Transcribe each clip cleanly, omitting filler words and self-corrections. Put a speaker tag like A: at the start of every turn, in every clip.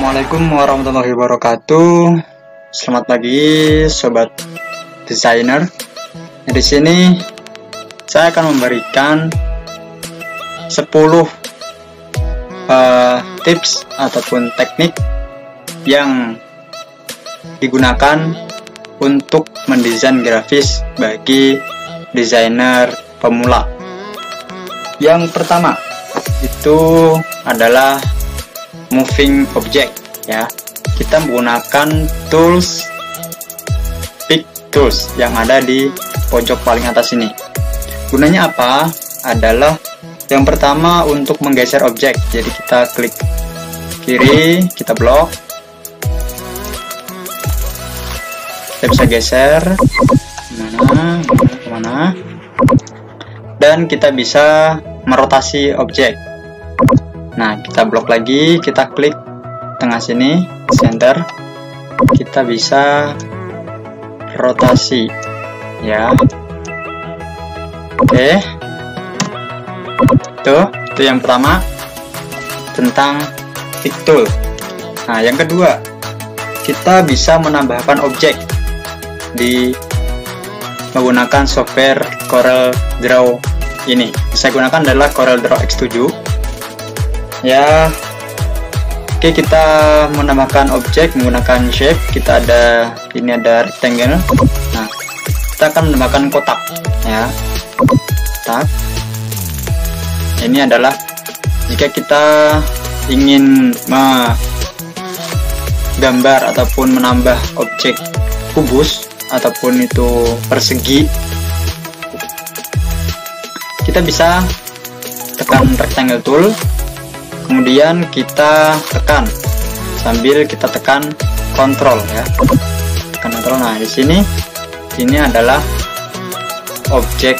A: Assalamualaikum warahmatullahi wabarakatuh. Selamat pagi sobat desainer. Di sini saya akan memberikan 10 tips ataupun teknik yang digunakan untuk mendesain grafis bagi desainer pemula. Yang pertama itu adalah moving object ya. Kita menggunakan tools pick tools yang ada di pojok paling atas ini. Gunanya apa? Adalah yang pertama untuk menggeser objek. Jadi kita klik kiri, kita blok, kita bisa geser kemana, dan kita bisa merotasi objek. Nah, kita blok lagi, kita klik tengah sini, center, kita bisa rotasi ya. Oke, itu yang pertama tentang pick tool. Nah, yang kedua, kita bisa menambahkan objek di menggunakan software Corel Draw ini. Saya gunakan adalah Corel Draw X7 ya. Oke, kita menambahkan objek menggunakan shape. Kita ada ini, ada rectangle. Nah, kita akan menambahkan kotak ya. Kotak ini adalah jika kita ingin menggambar ataupun menambah objek kubus ataupun itu persegi, kita bisa tekan rectangle tool, kemudian kita tekan sambil kita tekan kontrol ya, tekan kontrol. Nah, di sini ini adalah objek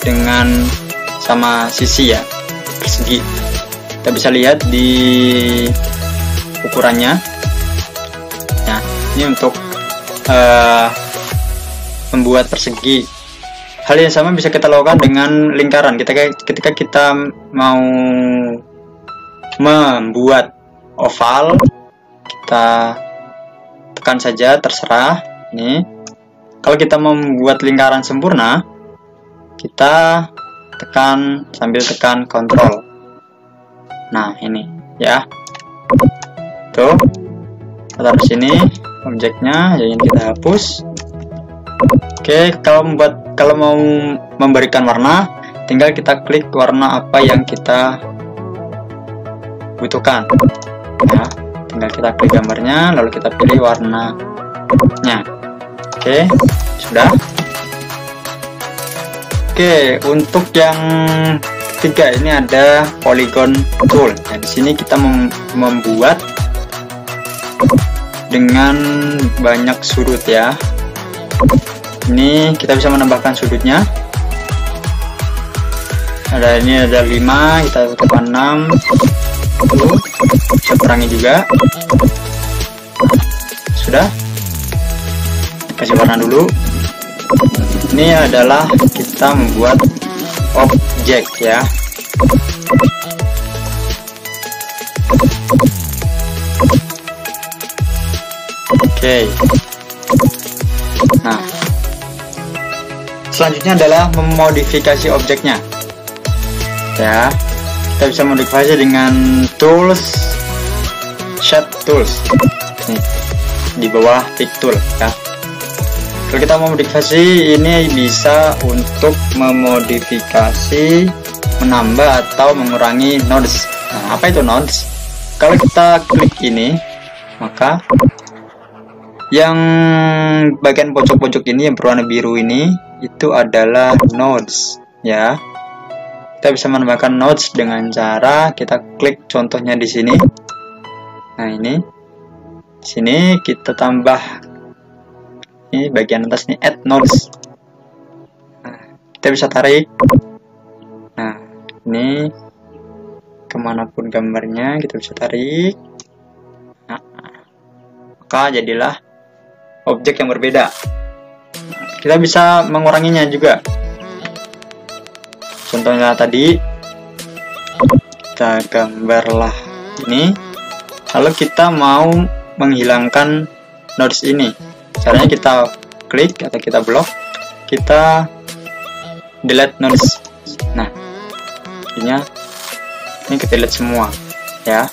A: dengan sama sisi ya, persegi. Kita bisa lihat di ukurannya. Nah, ini untuk membuat persegi. Hal yang sama bisa kita lakukan dengan lingkaran. Ketika kita mau membuat oval, kita tekan saja, terserah. Ini kalau kita mau membuat lingkaran sempurna, kita tekan sambil tekan kontrol. Nah, ini ya, tuh taruh di sini objeknya, yang ingin kita hapus. Oke, kalau mau memberikan warna, tinggal kita klik warna apa yang kita butuhkan ya. Tinggal kita klik gambarnya, lalu kita pilih warnanya. Oke, sudah. Oke, untuk yang ketiga ini ada polygon tool. Nah, di sini kita membuat dengan banyak sudut ya. Ini kita bisa menambahkan sudutnya. Ini ada 5, kita tekan 6. Bisa kurangi juga. Sudah. Kasih warna dulu. Ini adalah kita membuat objek ya. Oke. Nah, selanjutnya adalah memodifikasi objeknya ya. Kita bisa modifikasi dengan tools, shape tools. Nih, di bawah pick tool ya. Kalau kita mau modifikasi, ini bisa untuk memodifikasi, menambah atau mengurangi nodes. Nah, apa itu nodes? Kalau kita klik ini, maka yang bagian pojok-pojok ini yang berwarna biru ini itu adalah nodes ya. Kita bisa menambahkan nodes dengan cara kita klik contohnya di sini. Nah, ini di sini kita tambah ini bagian atas nih, add nodes. Nah, kita bisa tarik. Nah, ini kemanapun gambarnya kita bisa tarik. Nah, maka jadilah objek yang berbeda. Kita bisa menguranginya juga. Contohnya tadi kita gambarlah ini, Lalu kita mau menghilangkan nodes ini. Caranya kita klik atau kita blok, kita delete nodes. Nah, ini kita delete semua ya,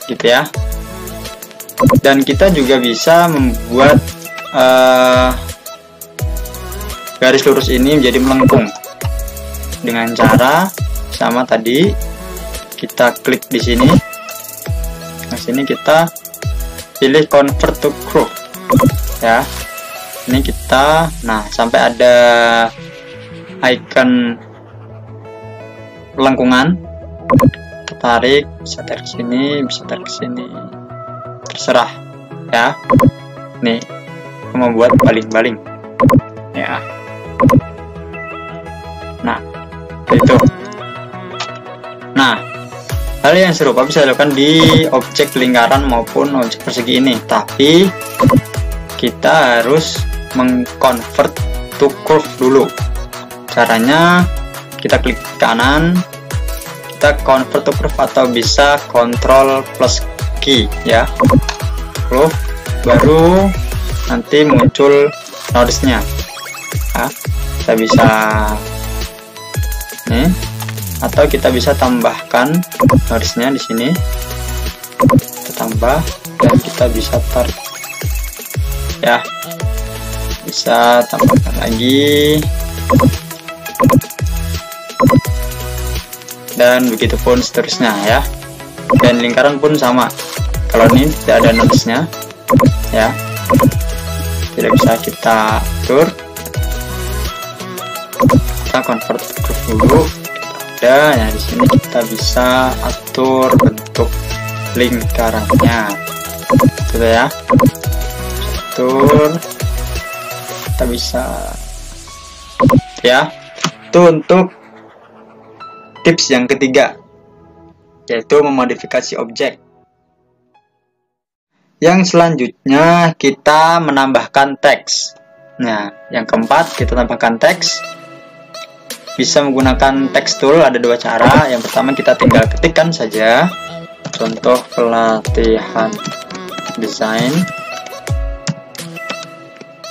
A: gitu ya. Dan kita juga bisa membuat garis lurus ini menjadi melengkung dengan cara sama tadi. Kita klik di sini. Nah, sini kita pilih convert to curve ya. Ini kita, nah, sampai ada icon lengkungan, tarik, bisa tarik sini, bisa tarik sini, terserah ya. Nih, membuat baling-baling ya. Nah, itu. Nah, hal yang serupa bisa dilakukan di objek lingkaran maupun objek persegi ini, tapi kita harus mengconvert to curve dulu. Caranya kita klik kanan, kita convert to curve atau bisa Ctrl plus key ya, curve, baru nanti muncul nodesnya ya. Kita bisa nih, atau kita bisa tambahkan nodesnya di sini, kita tambah dan kita bisa tarik ya, bisa tambahkan lagi, dan begitupun seterusnya ya. Dan lingkaran pun sama, kalau ini tidak ada nodesnya ya, tidak bisa kita atur. Kita convert curve dulu, ada ya. Di sini kita bisa atur bentuk lingkarannya, gitu ya. Atur, kita bisa ya. Itu untuk tips yang ketiga, yaitu memodifikasi objek. Yang selanjutnya kita menambahkan teks. Nah, yang keempat kita tambahkan teks. Bisa menggunakan text tool, ada dua cara. Yang pertama kita tinggal ketikkan saja. Contoh pelatihan desain.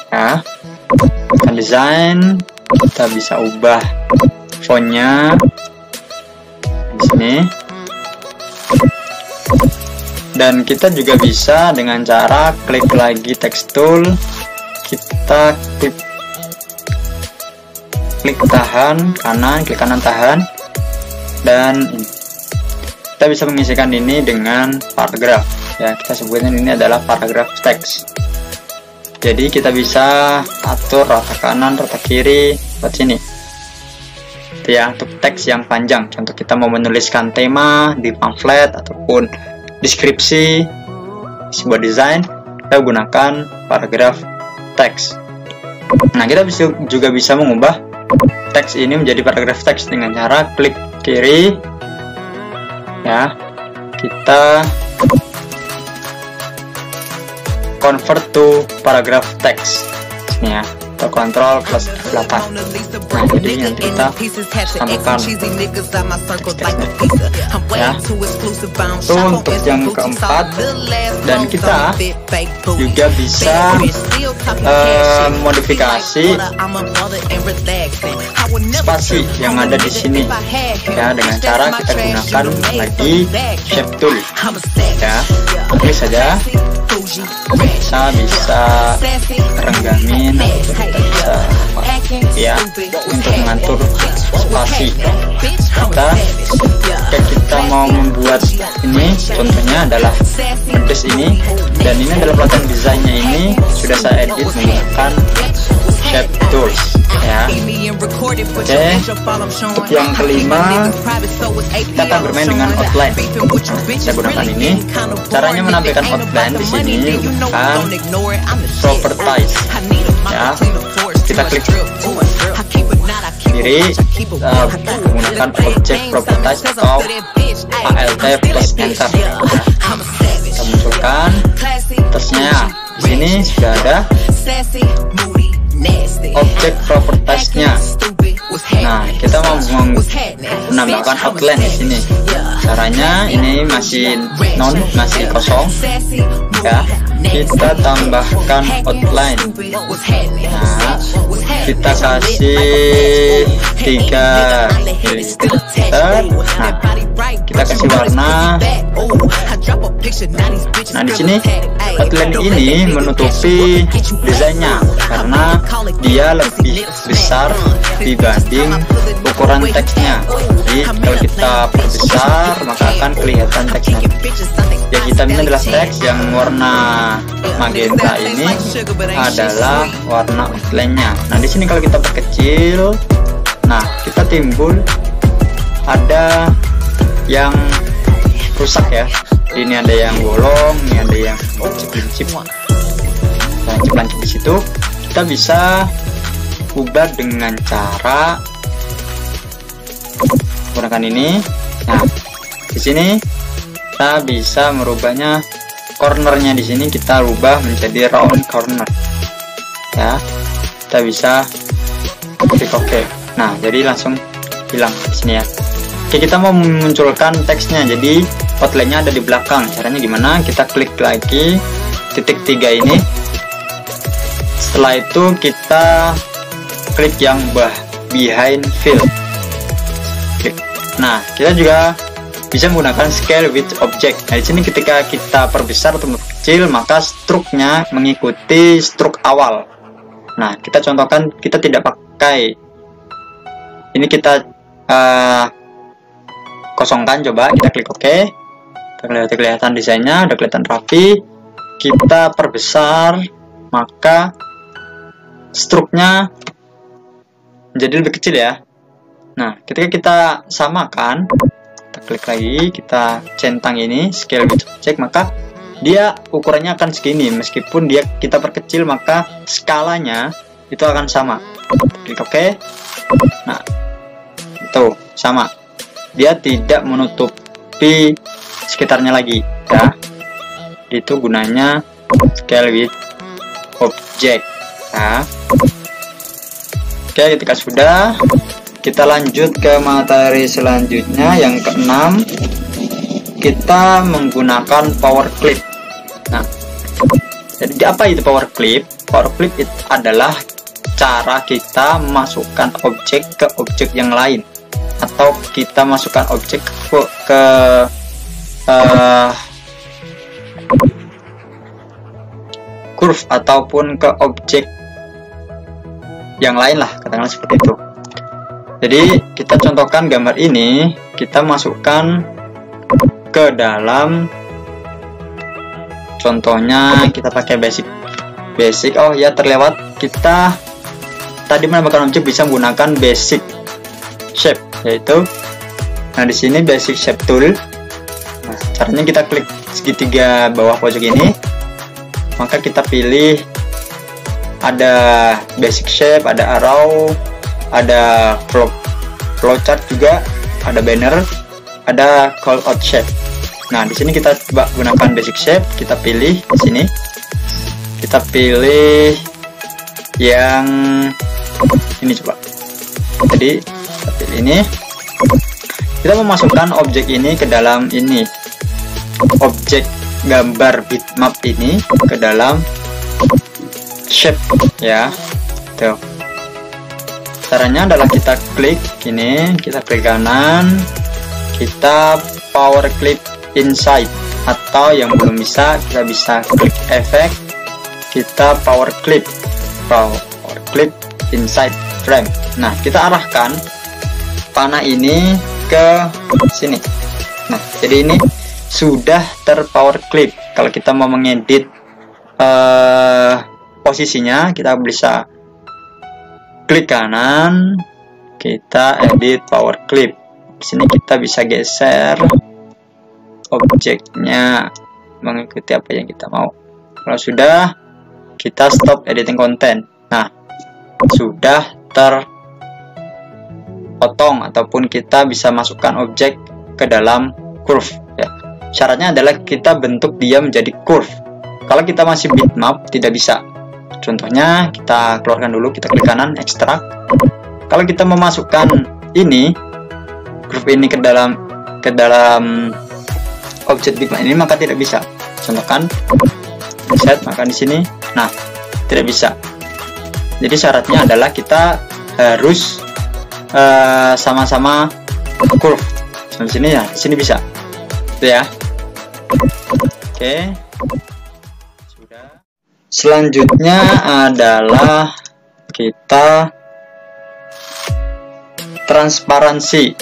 A: Ya, tekan desain, kita bisa ubah fontnya di sini. Dan kita juga bisa dengan cara klik lagi text tool, kita klik tahan kanan, klik kanan tahan, dan kita bisa mengisikan ini dengan paragraf ya. Kita sebutkan ini adalah paragraf teks. Jadi kita bisa atur rata kanan, rata kiri, buat sini itu ya, untuk teks yang panjang. Contoh kita mau menuliskan tema di pamflet ataupun deskripsi sebuah desain, kita gunakan paragraf teks. Nah, kita juga bisa mengubah teks ini menjadi paragraf teks dengan cara klik kiri ya, kita convert to paragraph text ya, atau Ctrl plus 8. Nah, jadi nanti kita tambahkan ya. Itu untuk yang keempat. Dan kita juga bisa modifikasi spasi yang ada di sini ya, dengan cara kita gunakan lagi shape tool ya. Klik saja, bisa renggamin, atau kita bisa ya untuk mengatur spasi kita mau membuat ini. Contohnya adalah pedes ini, dan ini adalah pelatihan desainnya. Ini sudah saya edit menggunakan shape tools ya. Oke, untuk yang kelima kita akan bermain dengan outline. Saya gunakan ini. Caranya menampilkan outline di sini menggunakan properties ya. Kita klik kiri, menggunakan objek properties atau alt plus enter. Kita munculkan terusnya. Di sini sudah ada objek propertiesnya Nah, kita mau menambahkan outline di sini. Caranya ini masih kosong ya. Kita tambahkan outline. Nah, kita kasih 3 filter. Nah, kita kasih warna. Nah, di sini outline ini menutupi desainnya karena dia lebih besar dibanding ukuran teksnya. Jadi kalau kita perbesar maka akan kelihatan teksnya. Yang hitam ini adalah teks, yang warna magenta ini adalah warna outline-nya. Nah, di sini kalau kita perkecil, nah kita timbul ada yang rusak ya. Ini ada yang bolong, ini ada yang lancip-lancip. Lancip-lancip di situ kita bisa ubah dengan cara menggunakan ini. Nah, di sini kita bisa merubahnya, cornernya di sini kita rubah menjadi round corner ya. Kita bisa klik OK. Nah, jadi langsung hilang di sini ya. Oke, kita mau memunculkan teksnya, jadi outline-nya ada di belakang. Caranya gimana? Kita klik lagi titik 3 ini. Setelah itu kita klik yang behind fill. Klik. Nah, kita juga bisa menggunakan scale with object. Nah, di sini ketika kita perbesar atau kecil, maka struknya mengikuti struk awal. Nah, kita contohkan, kita tidak pakai ini, kita kosongkan. Coba kita klik OK. Udah kelihatan desainnya, udah kelihatan rapi. Kita perbesar, maka struknya menjadi lebih kecil ya. Nah, ketika kita samakan, kita klik lagi, kita centang ini scale with object, maka dia ukurannya akan segini. Meskipun kita perkecil, maka skalanya itu akan sama. Klik OK. Nah, itu sama, dia tidak menutupi sekitarnya lagi ya. Itu gunanya scale with object ya. Oke, ketika sudah, kita lanjut ke materi selanjutnya yang keenam. Kita menggunakan power clip. Nah, jadi apa itu power clip? Power clip itu adalah cara kita memasukkan objek ke objek yang lain, atau kita masukkan objek ke curve ataupun ke objek yang lain lah, katakanlah seperti itu. Jadi kita contohkan gambar ini, kita masukkan ke dalam, contohnya kita pakai basic. Oh ya, terlewat, kita tadi menambahkan objek bisa menggunakan basic shape, yaitu nah di sini basic shape tool. Nah, caranya kita klik segitiga bawah pojok ini, maka kita pilih ada basic shape, ada arrow, ada flowchart juga, ada banner, ada call out shape. Nah, di sini kita coba gunakan basic shape, kita pilih di sini, kita pilih yang ini coba. Jadi kita pilih ini, kita memasukkan objek ini ke dalam ini, objek gambar bitmap ini ke dalam shape ya. Tuh, caranya adalah kita klik ini, kita klik kanan, kita power clip inside, atau yang belum bisa, kita bisa klik efek, kita power clip inside frame. Nah, kita arahkan panah ini ke sini. Nah, jadi ini sudah terpower clip. Kalau kita mau mengedit posisinya, kita bisa klik kanan, kita edit power clip. Di sini kita bisa geser objeknya mengikuti apa yang kita mau. Kalau sudah, kita stop editing content. Nah, sudah terpotong, ataupun kita bisa masukkan objek ke dalam curve ya. Syaratnya adalah kita bentuk dia menjadi curve. Kalau kita masih bitmap, tidak bisa. Contohnya kita keluarkan dulu, kita klik kanan, ekstrak. kalau kita memasukkan ini grup ini ke dalam objek Bigman ini, maka tidak bisa. Contohkan set, maka di sini, nah tidak bisa. Jadi syaratnya adalah kita harus sama-sama curve. Di sini ya, di sini bisa, itu ya. Oke, sudah. Selanjutnya adalah kita transparansi,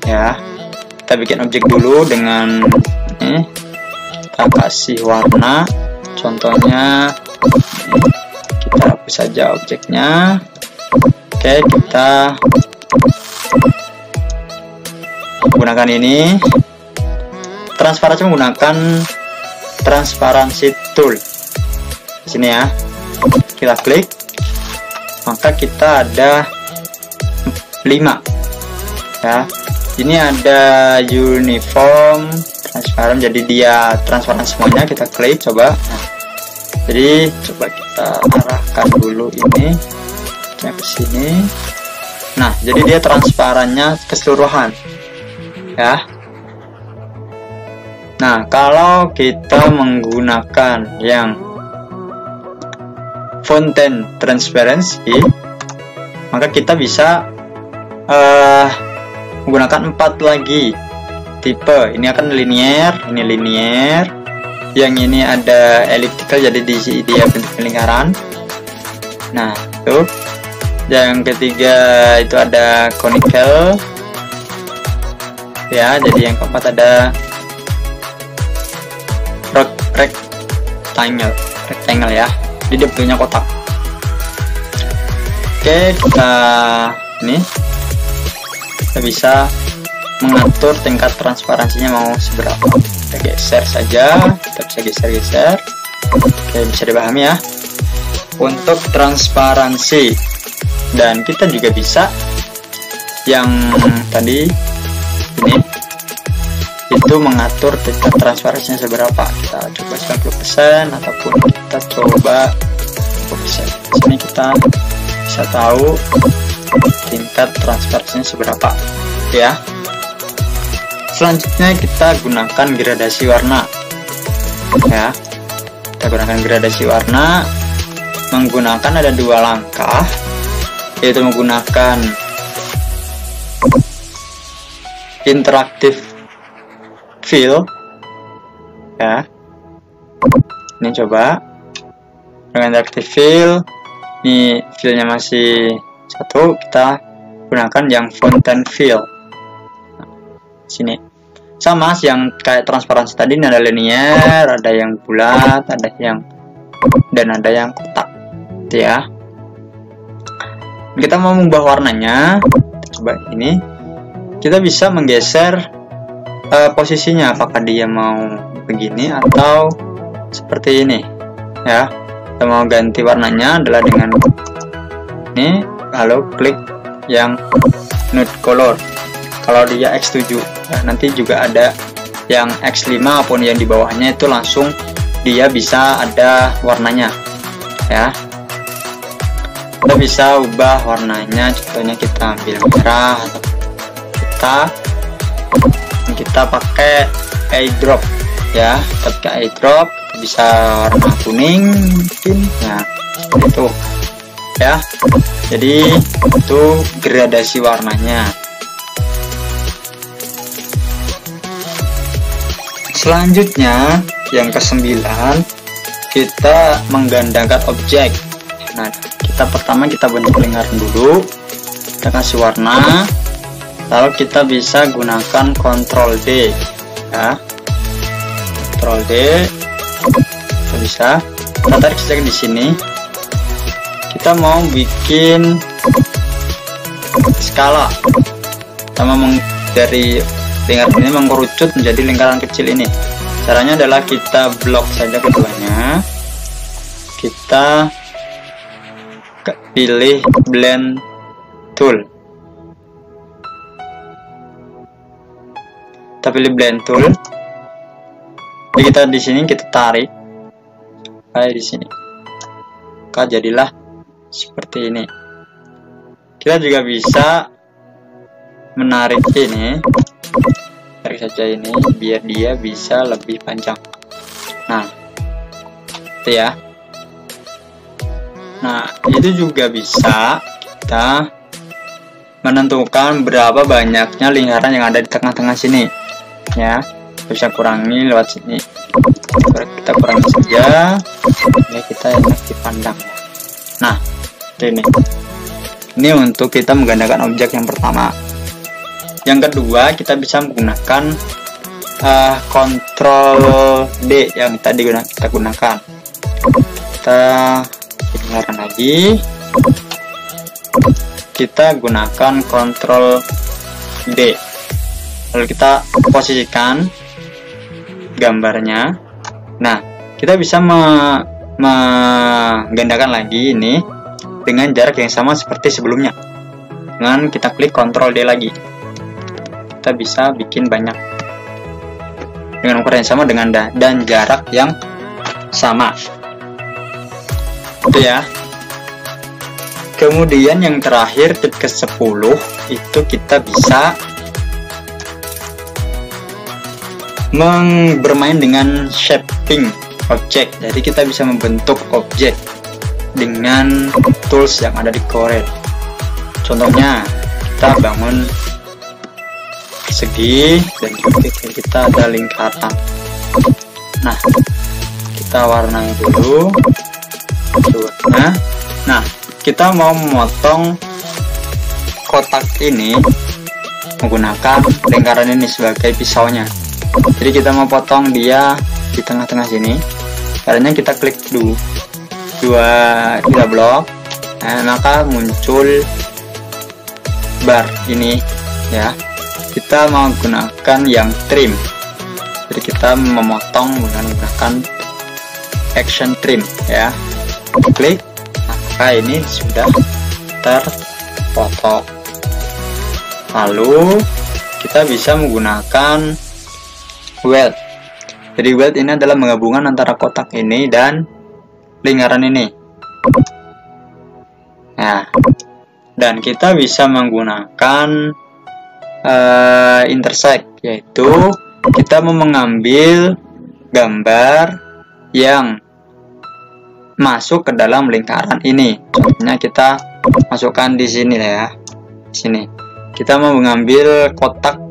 A: ya. Kita bikin objek dulu dengan ini, kita kasih warna. Contohnya kita hapus saja objeknya. Oke, kita gunakan ini. Transparansi menggunakan transparansi tool. Di sini ya, kita klik, maka kita ada 5 ya. Ini ada uniform transparan, jadi dia transparan semuanya. Kita klik, coba. Nah, jadi coba kita arahkan dulu ini ke sini. Nah, jadi dia transparannya keseluruhan ya. Nah, kalau kita menggunakan yang fountain transparency, maka kita bisa menggunakan 4 lagi tipe. Ini akan linear, ini linear, yang ini ada elliptical, jadi dia bentuk lingkaran. Nah, itu yang ketiga itu ada conical ya. Jadi yang keempat ada rectangle ya, jadi bentuknya kotak. Oke, kita ini kita bisa mengatur tingkat transparansinya mau seberapa. Kita geser saja, kita bisa geser-geser. Oke, bisa dipahami ya untuk transparansi. Dan kita juga bisa yang tadi ini itu mengatur tingkat transparansinya seberapa. Kita coba 90% ataupun kita coba 20%. Di sini kita bisa tahu tingkat transparansinya seberapa ya. Selanjutnya kita gunakan gradasi warna ya. Kita gunakan gradasi warna menggunakan ada 2 langkah, yaitu menggunakan interactive fill ya. Ini coba dengan interactive fill, ini fillnya masih 1, kita gunakan yang fountain fill. Nah, sini sama yang kayak transparansi tadi, ini ada linear, ada yang bulat, ada yang dan ada yang kotak ya. Kita mau mengubah warnanya, coba ini kita bisa menggeser posisinya, apakah dia mau begini atau seperti ini ya. Kita mau ganti warnanya adalah dengan ini, lalu klik yang nude color. Kalau dia X7, nah, nanti juga ada yang X5 maupun yang di bawahnya itu langsung dia bisa ada warnanya ya. Kita bisa ubah warnanya, contohnya kita ambil merah atau kita pakai eyedrop ya. Kita pakai eyedrop, kita bisa warna kuning mungkin ya, seperti itu ya. Jadi itu gradasi warnanya. Selanjutnya yang ke-9, kita menggandakan objek. Nah, pertama kita bentuk lingkaran dulu, kita kasih warna, lalu kita bisa gunakan Ctrl D ya. Ctrl D, kita bisa kita tarik saja di sini. Kita mau bikin skala, sama dari lingkaran ini mengerucut menjadi lingkaran kecil ini. Caranya adalah kita blok saja keduanya, kita pilih blend tool, kita pilih blend tool. Jadi kita di sini kita tarik kayak di sini, maka jadilah seperti ini kita juga bisa menarik ini, tarik saja ini biar dia bisa lebih panjang. Nah, itu ya. Nah, itu juga bisa kita menentukan berapa banyaknya lingkaran yang ada di tengah-tengah sini, ya. Kita bisa kurangi lewat sini. Kita kurangi saja, ya kita enak dipandang. Nah, ini untuk kita menggandakan objek yang pertama. Yang kedua, kita bisa menggunakan Ctrl D yang tadi kita gunakan. Kita lingkaran lagi. Kita gunakan Ctrl D. Lalu kita posisikan gambarnya. Nah, kita bisa menggandakan lagi ini dengan jarak yang sama seperti sebelumnya. Dengan kita klik Ctrl D lagi, kita bisa bikin banyak dengan ukuran yang sama dan jarak yang sama. Itu ya. Kemudian yang terakhir, tips ke-10 itu kita bisa bermain dengan shaping objek. Jadi kita bisa membentuk objek dengan tools yang ada di Corel. Contohnya, kita bangun persegi dan juga kita ada lingkaran. Nah, kita warnai dulu. Nah, kita mau memotong kotak ini menggunakan lingkaran ini sebagai pisaunya. Jadi kita mau potong dia di tengah-tengah sini. Caranya kita klik dulu tiga blok, maka muncul bar ini ya. Kita mau gunakan yang trim. Jadi kita memotong menggunakan action trim ya. Klik, maka ini sudah terpotong. Lalu kita bisa menggunakan weld. Jadi weld ini adalah menggabungkan antara kotak ini dan lingkaran ini. Nah, dan kita bisa menggunakan intersect, yaitu kita mau mengambil gambar yang masuk ke dalam lingkaran ini. Contohnya kita masukkan di sini ya. Di sini. Kita mau mengambil kotak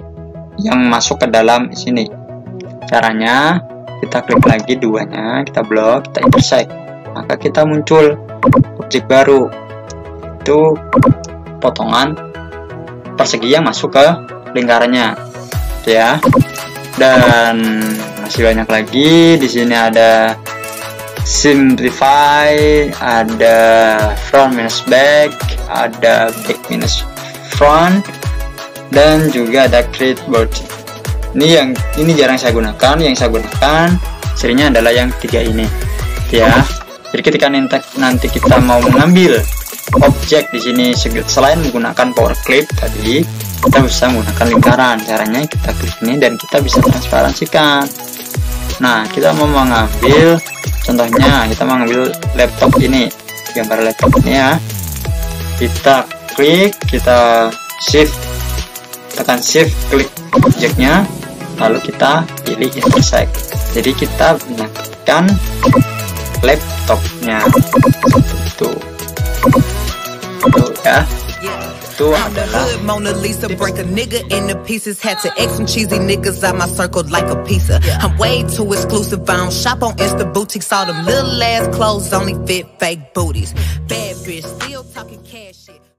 A: yang masuk ke dalam sini. Caranya kita klik lagi duanya, kita blok, kita intersect. Maka kita muncul objek baru. Itu potongan persegi yang masuk ke lingkarannya. Ya. Dan masih banyak lagi. Di sini ada simplify, ada front minus back, ada back minus front, dan juga ada create board. Ini jarang saya gunakan. Yang saya gunakan serinya adalah yang tiga ini ya. Jadi ketika nanti kita mau mengambil objek di sini, selain menggunakan power clip tadi, kita bisa menggunakan lingkaran. Caranya kita klik ini dan kita bisa transparansikan. Nah, kita mau mengambil, contohnya kita mengambil laptop ini, gambar laptop ini ya. Kita klik, kita shift, tekan shift, klik objeknya, lalu kita pilih intersect. Jadi kita menyatukan laptopnya itu ya. Itu adalah
B: Mona Lisa, break a nigga into pieces. Had to X some cheesy niggas out my circle like a pizza. I'm way too exclusive. I don't shop on Insta boutiques. All them little ass clothes only fit fake booties. Bad bitch, still talking cash shit.